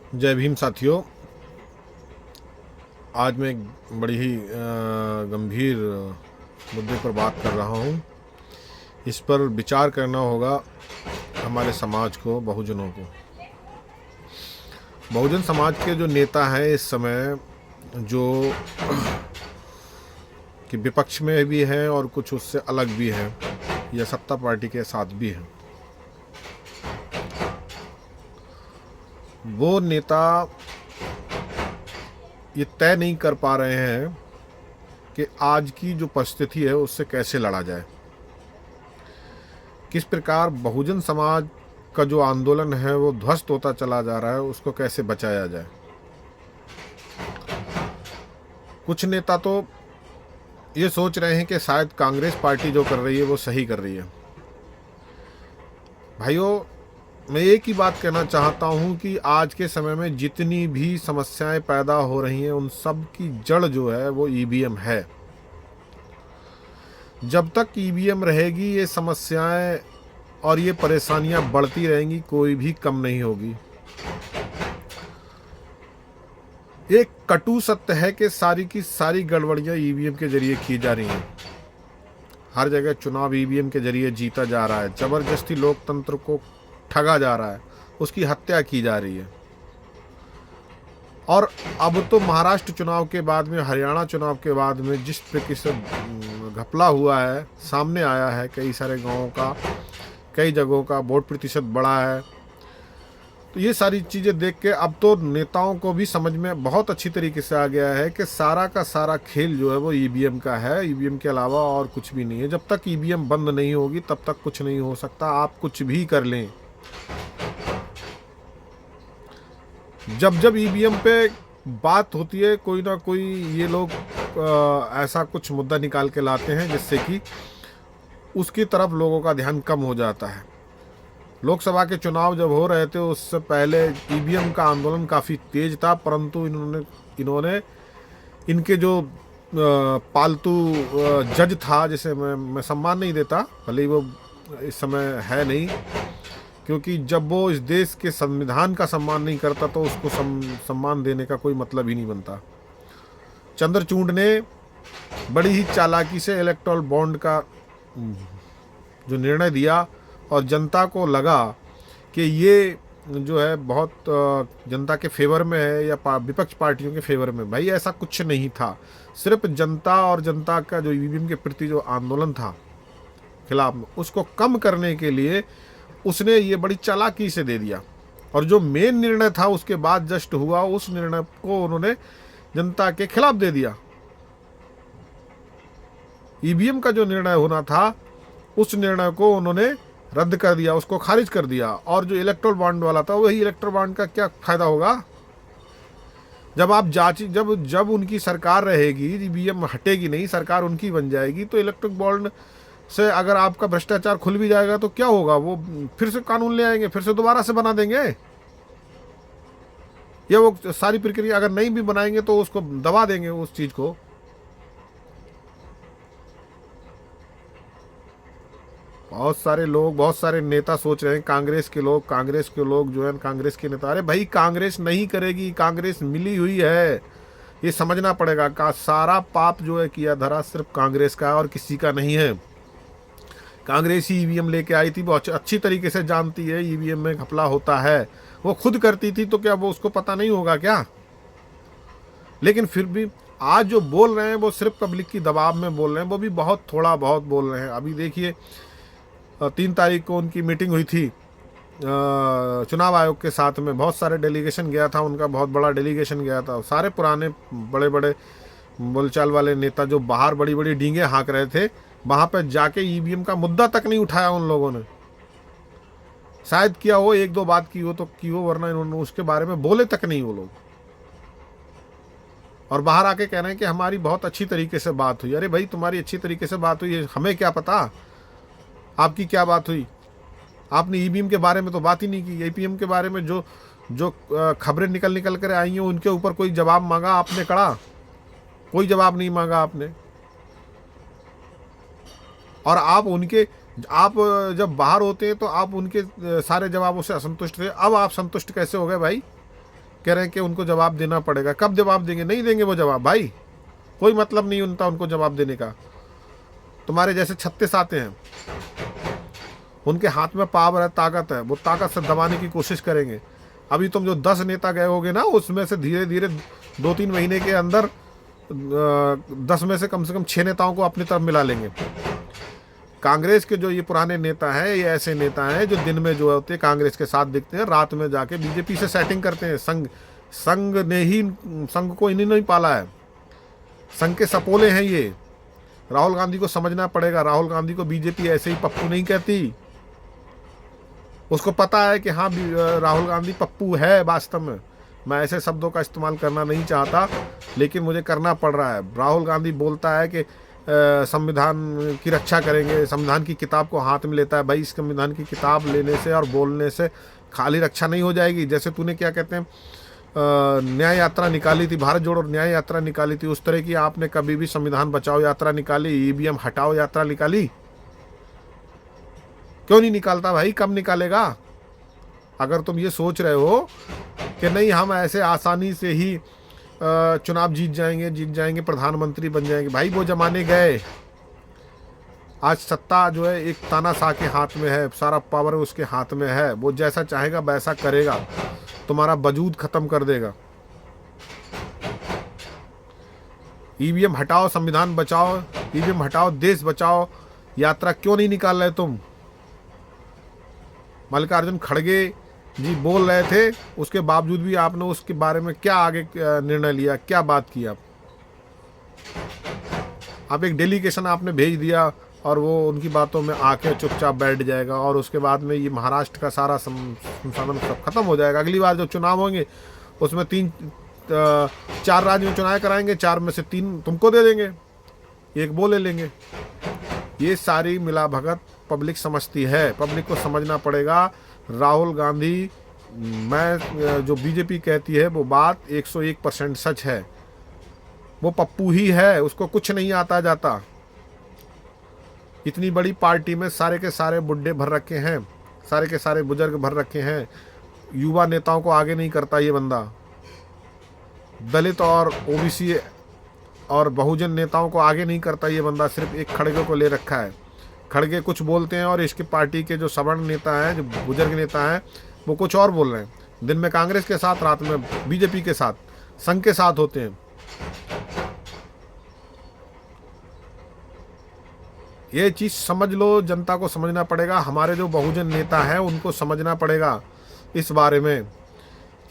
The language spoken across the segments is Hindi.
जय भीम साथियों। आज मैं एक बड़ी ही गंभीर मुद्दे पर बात कर रहा हूँ। इस पर विचार करना होगा हमारे समाज को, बहुजनों को। बहुजन समाज के जो नेता हैं इस समय, जो कि विपक्ष में भी हैं और कुछ उससे अलग भी हैं या सत्ता पार्टी के साथ भी हैं, वो नेता ये तय नहीं कर पा रहे हैं कि आज की जो परिस्थिति है उससे कैसे लड़ा जाए। किस प्रकार बहुजन समाज का जो आंदोलन है वो ध्वस्त होता चला जा रहा है, उसको कैसे बचाया जाए। कुछ नेता तो ये सोच रहे हैं कि शायद कांग्रेस पार्टी जो कर रही है वो सही कर रही है। भाइयों, मैं एक ही बात कहना चाहता हूं कि आज के समय में जितनी भी समस्याएं पैदा हो रही हैं उन सब की जड़ जो है वो ईवीएम है। जब तक ईवीएम रहेगी ये समस्याएं और ये परेशानियां बढ़ती रहेंगी, कोई भी कम नहीं होगी। एक कटु सत्य है कि सारी की सारी गड़बड़ियां ईवीएम के जरिए की जा रही हैं। हर जगह चुनाव ईवीएम के जरिए जीता जा रहा है, जबरदस्ती लोकतंत्र को ठगा जा रहा है, उसकी हत्या की जा रही है। और अब तो महाराष्ट्र चुनाव के बाद में, हरियाणा चुनाव के बाद में जिस तरीके से घपला हुआ है, सामने आया है, कई सारे गांवों का, कई जगहों का वोट प्रतिशत बढ़ा है, तो ये सारी चीज़ें देख के अब तो नेताओं को भी समझ में बहुत अच्छी तरीके से आ गया है कि सारा का सारा खेल जो है वो ईवीएम का है। ईवीएम के अलावा और कुछ भी नहीं है। जब तक ईवीएम बंद नहीं होगी तब तक कुछ नहीं हो सकता। आप कुछ भी कर लें, जब जब ईवीएम पे बात होती है कोई ना कोई ये लोग ऐसा कुछ मुद्दा निकाल के लाते हैं जिससे कि उसकी तरफ लोगों का ध्यान कम हो जाता है। लोकसभा के चुनाव जब हो रहे थे उससे पहले ईवीएम का आंदोलन काफ़ी तेज था, परंतु इन्होंने इनके जो पालतू जज था, जिसे मैं सम्मान नहीं देता, भले ही वो इस समय है नहीं, क्योंकि जब वो इस देश के संविधान का सम्मान नहीं करता तो उसको सम्मान देने का कोई मतलब ही नहीं बनता। चंद्रचूड़ ने बड़ी ही चालाकी से इलेक्टोरल बॉन्ड का जो निर्णय दिया और जनता को लगा कि ये जो है बहुत जनता के फेवर में है या विपक्ष पार्टियों के फेवर में। भाई ऐसा कुछ नहीं था। सिर्फ जनता और जनता का जो ईवीएम के प्रति जो आंदोलन था खिलाफ में, उसको कम करने के लिए उसने ये बड़ी चालाकी से दे दिया। और जो मेन निर्णय था उसके बाद जस्ट हुआ, उस निर्णय को उन्होंने जनता के खिलाफ दे दिया। ईवीएम का जो निर्णय होना था उस निर्णय को उन्होंने रद्द कर दिया, उसको खारिज कर दिया। और जो इलेक्टोरल बॉन्ड वाला था, वही इलेक्टोरल बॉन्ड का क्या फायदा होगा जब आप जब उनकी सरकार रहेगी, ईवीएम हटेगी नहीं, सरकार उनकी बन जाएगी, तो इलेक्ट्रिक बॉन्ड से अगर आपका भ्रष्टाचार खुल भी जाएगा तो क्या होगा? वो फिर से कानून ले आएंगे, फिर से दोबारा से बना देंगे, या वो सारी प्रक्रिया अगर नहीं भी बनाएंगे तो उसको दबा देंगे उस चीज को। बहुत सारे लोग, बहुत सारे नेता सोच रहे हैं, कांग्रेस के लोग जो है, कांग्रेस के नेता, अरे भाई कांग्रेस नहीं करेगी, कांग्रेस मिली हुई है, ये समझना पड़ेगा। का सारा पाप जो है किया धरा सिर्फ कांग्रेस का है और किसी का नहीं है। कांग्रेस ही ईवीएम लेके आई थी, बहुत अच्छी तरीके से जानती है ईवीएम में घपला होता है, वो खुद करती थी, तो क्या वो उसको पता नहीं होगा क्या? लेकिन फिर भी आज जो बोल रहे हैं वो सिर्फ पब्लिक की दबाव में बोल रहे हैं, वो भी बहुत थोड़ा बहुत बोल रहे हैं। अभी देखिए 3 तारीख को उनकी मीटिंग हुई थी चुनाव आयोग के साथ में, बहुत सारे डेलीगेशन गया था, उनका बहुत बड़ा डेलीगेशन गया था। सारे पुराने बड़े बड़े बोलचाल वाले नेता जो बाहर बड़ी बड़ी डींगे हाँक रहे थे, वहाँ पर जाके ईवीएम का मुद्दा तक नहीं उठाया उन लोगों ने। शायद किया हो, 1-2 बात की हो तो की हो, वरना इन्होंने उसके बारे में बोले तक नहीं वो लोग। और बाहर आके कह रहे हैं कि हमारी बहुत अच्छी तरीके से बात हुई। अरे भाई, तुम्हारी अच्छी तरीके से बात हुई, हमें क्या पता आपकी क्या बात हुई? आपने ईवीएम के बारे में तो बात ही नहीं की। ईवीएम के बारे में जो जो खबरें निकल कर आई हैं उनके ऊपर कोई जवाब मांगा आपने? कड़ा कोई जवाब नहीं मांगा आपने। और आप जब बाहर होते हैं तो आप उनके सारे जवाबों से असंतुष्ट थे। अब आप संतुष्ट कैसे हो गए भाई कह रहे हैं कि उनको जवाब देना पड़ेगा। कब जवाब देंगे? नहीं देंगे वो जवाब भाई, कोई मतलब नहीं उनका उनको जवाब देने का। तुम्हारे जैसे 36 आते हैं, उनके हाथ में पावर है, ताकत है, वो ताकत से दबाने की कोशिश करेंगे। अभी तुम जो 10 नेता गए होगे ना, उसमें से धीरे धीरे 2-3 महीने के अंदर 10 में से कम 6 नेताओं को अपनी तरफ मिला लेंगे। कांग्रेस के जो ये पुराने नेता हैं, ये ऐसे नेता हैं जो दिन में जो होते हैं कांग्रेस के साथ दिखते हैं, रात में जाके बीजेपी से सेटिंग करते हैं। संघ को इन्हीं ने पाला है, संघ के सपोले हैं ये। राहुल गांधी को समझना पड़ेगा, राहुल गांधी को बीजेपी ऐसे ही पप्पू नहीं कहती। उसको पता है कि हाँ राहुल गांधी पप्पू है वास्तव में। मैं ऐसे शब्दों का इस्तेमाल करना नहीं चाहता, लेकिन मुझे करना पड़ रहा है। राहुल गांधी बोलता है कि संविधान की रक्षा करेंगे, संविधान की किताब को हाथ में लेता है। भाई, इस संविधान की किताब लेने से और बोलने से खाली रक्षा नहीं हो जाएगी। जैसे तूने क्या कहते हैं न्याय यात्रा निकाली थी, भारत जोड़ो न्याय यात्रा निकाली थी, उस तरह की आपने कभी भी संविधान बचाओ यात्रा निकाली, ईवीएम हटाओ यात्रा निकाली? क्यों नहीं निकालता भाई? कब निकालेगा? अगर तुम ये सोच रहे हो कि नहीं हम ऐसे आसानी से ही चुनाव जीत जाएंगे, प्रधानमंत्री बन जाएंगे, भाई वो जमाने गए। आज सत्ता जो है एक तानाशाह के हाथ में है, सारा पावर उसके हाथ में है। वो जैसा चाहेगा वैसा करेगा, तुम्हारा वजूद खत्म कर देगा। ईवीएम हटाओ, संविधान बचाओ, ईवीएम हटाओ, देश बचाओ यात्रा क्यों नहीं निकाल रहे तुम? मल्लिकार्जुन खड़गे जी बोल रहे थे, उसके बावजूद भी आपने उसके बारे में क्या आगे निर्णय लिया, क्या बात की? आप एक डेलीगेशन आपने भेज दिया और वो उनकी बातों में आके चुपचाप बैठ जाएगा, और उसके बाद में ये महाराष्ट्र का सारा संसाधन सब खत्म हो जाएगा। अगली बार जो चुनाव होंगे उसमें 4 राज्य में चुनाव कराएंगे, 4 में से 3 तुमको दे देंगे, 1 वो ले लेंगे। ये सारी मिला भगत पब्लिक समझती है। पब्लिक को समझना पड़ेगा राहुल गांधी, मैं जो बीजेपी कहती है वो बात 101% सच है। वो पप्पू ही है, उसको कुछ नहीं आता जाता। इतनी बड़ी पार्टी में सारे के सारे बुड्ढे भर रखे हैं, सारे के सारे बुजुर्ग भर रखे हैं। युवा नेताओं को आगे नहीं करता ये बंदा। दलित और ओबीसी और बहुजन नेताओं को आगे नहीं करता ये बंदा। सिर्फ एक खड़गे को ले रखा है। खड़गे कुछ बोलते हैं और इसके पार्टी के जो सवर्ण नेता हैं, जो बुजुर्ग नेता हैं, वो कुछ और बोल रहे हैं। दिन में कांग्रेस के साथ, रात में बीजेपी के साथ, संघ के साथ होते हैं। ये चीज़ समझ लो, जनता को समझना पड़ेगा। हमारे जो बहुजन नेता हैं उनको समझना पड़ेगा इस बारे में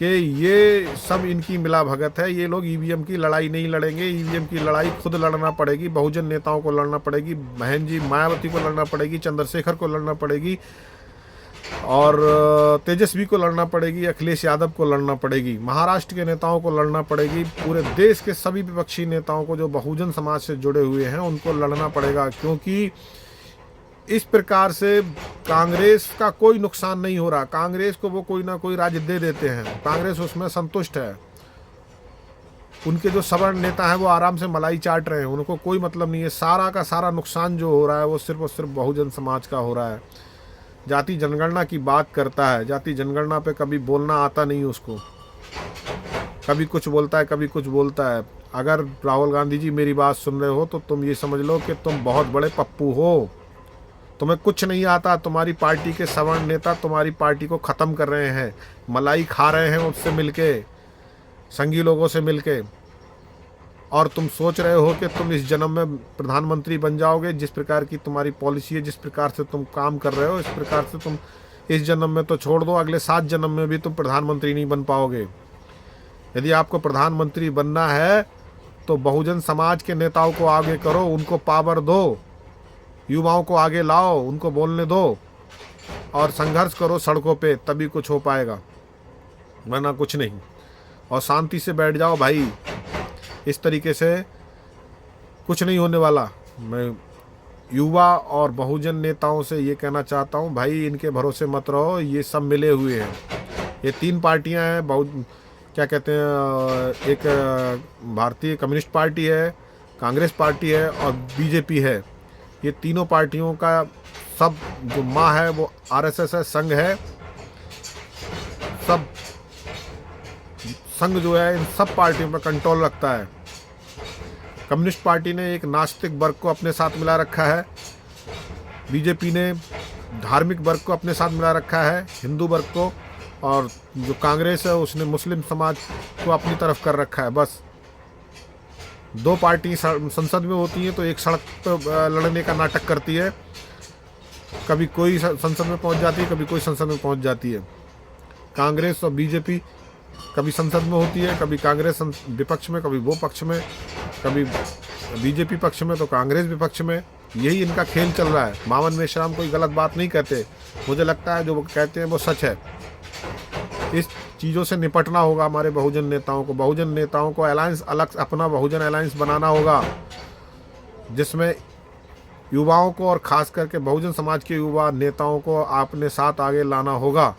कि ये सब इनकी मिला भगत है। ये लोग ईवीएम की लड़ाई नहीं लड़ेंगे, ईवीएम की लड़ाई खुद लड़ना पड़ेगी। बहुजन नेताओं को लड़ना पड़ेगी, बहन जी मायावती को लड़ना पड़ेगी, चंद्रशेखर को लड़ना पड़ेगी, और तेजस्वी को लड़ना पड़ेगी, अखिलेश यादव को लड़ना पड़ेगी, महाराष्ट्र के नेताओं को लड़ना पड़ेगी, पूरे देश के सभी विपक्षी नेताओं को जो बहुजन समाज से जुड़े हुए हैं उनको लड़ना पड़ेगा। क्योंकि इस प्रकार से कांग्रेस का कोई नुकसान नहीं हो रहा। कांग्रेस को वो कोई ना कोई राज्य दे देते हैं, कांग्रेस उसमें संतुष्ट है। उनके जो सवर्ण नेता हैं वो आराम से मलाई चाट रहे हैं, उनको कोई मतलब नहीं है। सारा का सारा नुकसान जो हो रहा है वो सिर्फ और सिर्फ बहुजन समाज का हो रहा है। जाति जनगणना की बात करता है, जाति जनगणना पे कभी बोलना आता नहीं उसको, कभी कुछ बोलता है, कभी कुछ बोलता है। अगर राहुल गांधी जी मेरी बात सुन रहे हो तो तुम ये समझ लो कि तुम बहुत बड़े पप्पू हो, तुम्हें कुछ नहीं आता। तुम्हारी पार्टी के सवर्ण नेता तुम्हारी पार्टी को ख़त्म कर रहे हैं, मलाई खा रहे हैं उससे मिलके, संघी लोगों से मिलके, और तुम सोच रहे हो कि तुम इस जन्म में प्रधानमंत्री बन जाओगे। जिस प्रकार की तुम्हारी पॉलिसी है, जिस प्रकार से तुम काम कर रहे हो, इस प्रकार से तुम इस जन्म में तो छोड़ दो, अगले 7 जन्म में भी तुम प्रधानमंत्री नहीं बन पाओगे। यदि आपको प्रधानमंत्री बनना है तो बहुजन समाज के नेताओं को आगे करो, उनको पावर दो, युवाओं को आगे लाओ, उनको बोलने दो, और संघर्ष करो सड़कों पे, तभी कुछ हो पाएगा, वरना कुछ नहीं। और शांति से बैठ जाओ भाई, इस तरीके से कुछ नहीं होने वाला। मैं युवा और बहुजन नेताओं से ये कहना चाहता हूँ, भाई इनके भरोसे मत रहो, ये सब मिले हुए हैं। ये 3 पार्टियाँ हैं, क्या कहते हैं, एक भारतीय कम्युनिस्ट पार्टी है, कांग्रेस पार्टी है और बीजेपी है। ये तीनों पार्टियों का सब जो माँ है वो आरएसएस है, संघ है। संघ जो है इन सब पार्टियों पर कंट्रोल रखता है। कम्युनिस्ट पार्टी ने एक नास्तिक वर्ग को अपने साथ मिला रखा है, बीजेपी ने धार्मिक वर्ग को अपने साथ मिला रखा है, हिंदू वर्ग को, और जो कांग्रेस है उसने मुस्लिम समाज को अपनी तरफ कर रखा है। बस दो पार्टी संसद में होती हैं तो एक सड़क पर लड़ने का नाटक करती है, कभी कोई संसद में पहुंच जाती है, कभी कोई संसद में पहुंच जाती है। कांग्रेस और बीजेपी कभी संसद में होती है, कभी कांग्रेस विपक्ष में, कभी वो पक्ष में, कभी बीजेपी पक्ष में तो कांग्रेस विपक्ष में। यही इनका खेल चल रहा है। मावन मेश्राम कोई गलत बात नहीं कहते, मुझे लगता है जो वो कहते हैं वो सच है। इस चीज़ों से निपटना होगा हमारे बहुजन नेताओं को। बहुजन नेताओं को अलायंस अलग अपना बहुजन अलायंस बनाना होगा, जिसमें युवाओं को और ख़ास करके बहुजन समाज के युवा नेताओं को आपने साथ आगे लाना होगा,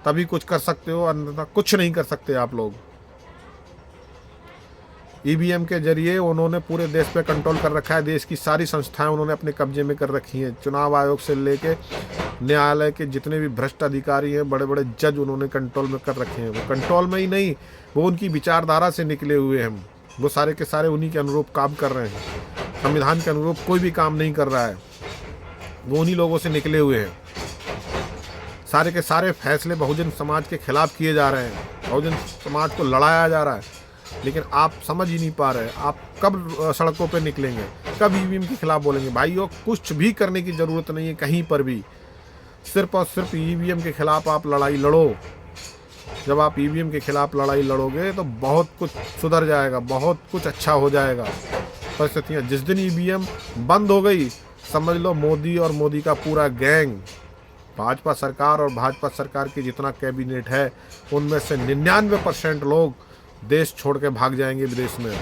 तभी कुछ कर सकते हो, अन्यथा कुछ नहीं कर सकते आप लोग। ईवीएम के जरिए उन्होंने पूरे देश पे कंट्रोल कर रखा है। देश की सारी संस्थाएं उन्होंने अपने कब्जे में कर रखी हैं। चुनाव आयोग से लेके न्यायालय के जितने भी भ्रष्ट अधिकारी हैं, बड़े बड़े जज उन्होंने कंट्रोल में कर रखे हैं। वो कंट्रोल में ही नहीं, वो उनकी विचारधारा से निकले हुए हैं। वो सारे के सारे उन्हीं के अनुरूप काम कर रहे हैं। संविधान के अनुरूप कोई भी काम नहीं कर रहा है, वो उन्हीं लोगों से निकले हुए हैं। सारे के सारे फैसले बहुजन समाज के खिलाफ किए जा रहे हैं, बहुजन समाज को लड़ाया जा रहा है, लेकिन आप समझ ही नहीं पा रहे। आप कब सड़कों पे निकलेंगे, कब ईवीएम के खिलाफ बोलेंगे? भाइयों, कुछ भी करने की ज़रूरत नहीं है कहीं पर भी, सिर्फ और सिर्फ ईवीएम के खिलाफ आप लड़ाई लड़ो। जब आप ईवीएम के खिलाफ लड़ाई लड़ोगे तो बहुत कुछ सुधर जाएगा, बहुत कुछ अच्छा हो जाएगा। परिस्थितियाँ जिस दिन ईवीएम बंद हो गई, समझ लो मोदी और मोदी का पूरा गैंग, भाजपा सरकार और भाजपा सरकार की जितना कैबिनेट है, उनमें से 99% लोग देश छोड़ के भाग जाएंगे विदेश में।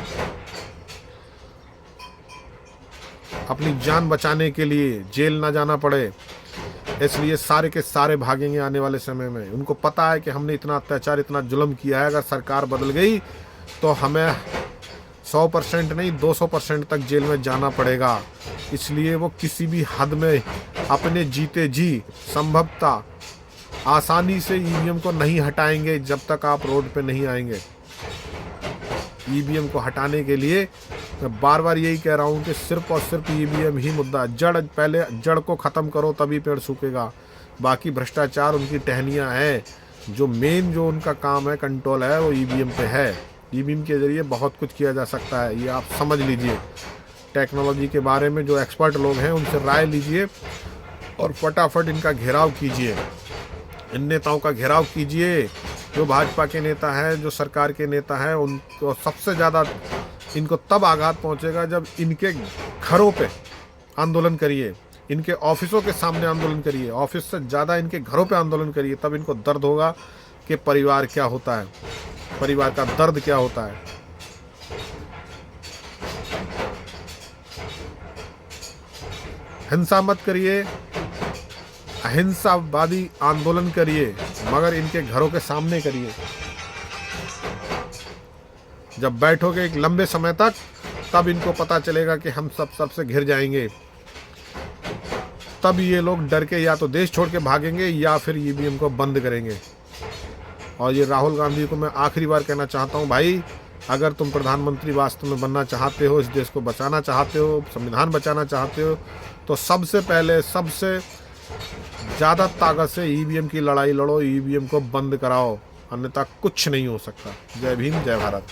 अपनी जान बचाने के लिए, जेल ना जाना पड़े, इसलिए सारे के सारे भागेंगे आने वाले समय में। उनको पता है कि हमने इतना अत्याचार, इतना जुल्म किया है, अगर सरकार बदल गई तो हमें 100% नहीं 200% तक जेल में जाना पड़ेगा। इसलिए वो किसी भी हद में अपने जीते जी संभवतः आसानी से ईवीएम को नहीं हटाएंगे जब तक आप रोड पे नहीं आएंगे। ईवीएम को हटाने के लिए मैं बार बार यही कह रहा हूँ कि सिर्फ और सिर्फ ईवीएम ही मुद्दा। पहले जड़ को ख़त्म करो, तभी पेड़ सूखेगा। बाकी भ्रष्टाचार उनकी टहनियाँ हैं। जो मेन जो उनका काम है, कंट्रोल है, वो ईवीएम पे है। ईवीएम के ज़रिए बहुत कुछ किया जा सकता है, ये आप समझ लीजिए। टेक्नोलॉजी के बारे में जो एक्सपर्ट लोग हैं उनसे राय लीजिए और फटाफट इनका घेराव कीजिए, इन नेताओं का घेराव कीजिए। जो भाजपा के नेता हैं, जो सरकार के नेता हैं, उनको सबसे ज़्यादा इनको तब आघात पहुंचेगा जब इनके घरों पे आंदोलन करिए, इनके ऑफिसों के सामने आंदोलन करिए, ऑफिस से ज़्यादा इनके घरों पे आंदोलन करिए। तब इनको दर्द होगा कि परिवार क्या होता है, परिवार का दर्द क्या होता है। हिंसा मत करिए, अहिंसावादी आंदोलन करिए, मगर इनके घरों के सामने करिए। जब बैठोगे एक लंबे समय तक, तब इनको पता चलेगा कि हम सबसे घिर जाएंगे। तब ये लोग डर के या तो देश छोड़ के भागेंगे या फिर ईवीएम को बंद करेंगे। और ये राहुल गांधी को मैं आखिरी बार कहना चाहता हूँ, भाई अगर तुम प्रधानमंत्री वास्तव में बनना चाहते हो, इस देश को बचाना चाहते हो, संविधान बचाना चाहते हो, तो सबसे पहले सबसे ज़्यादा ताकत से ईवीएम की लड़ाई लड़ो, ईवीएम को बंद कराओ, अन्यथा कुछ नहीं हो सकता। जय भीम, जय भारत।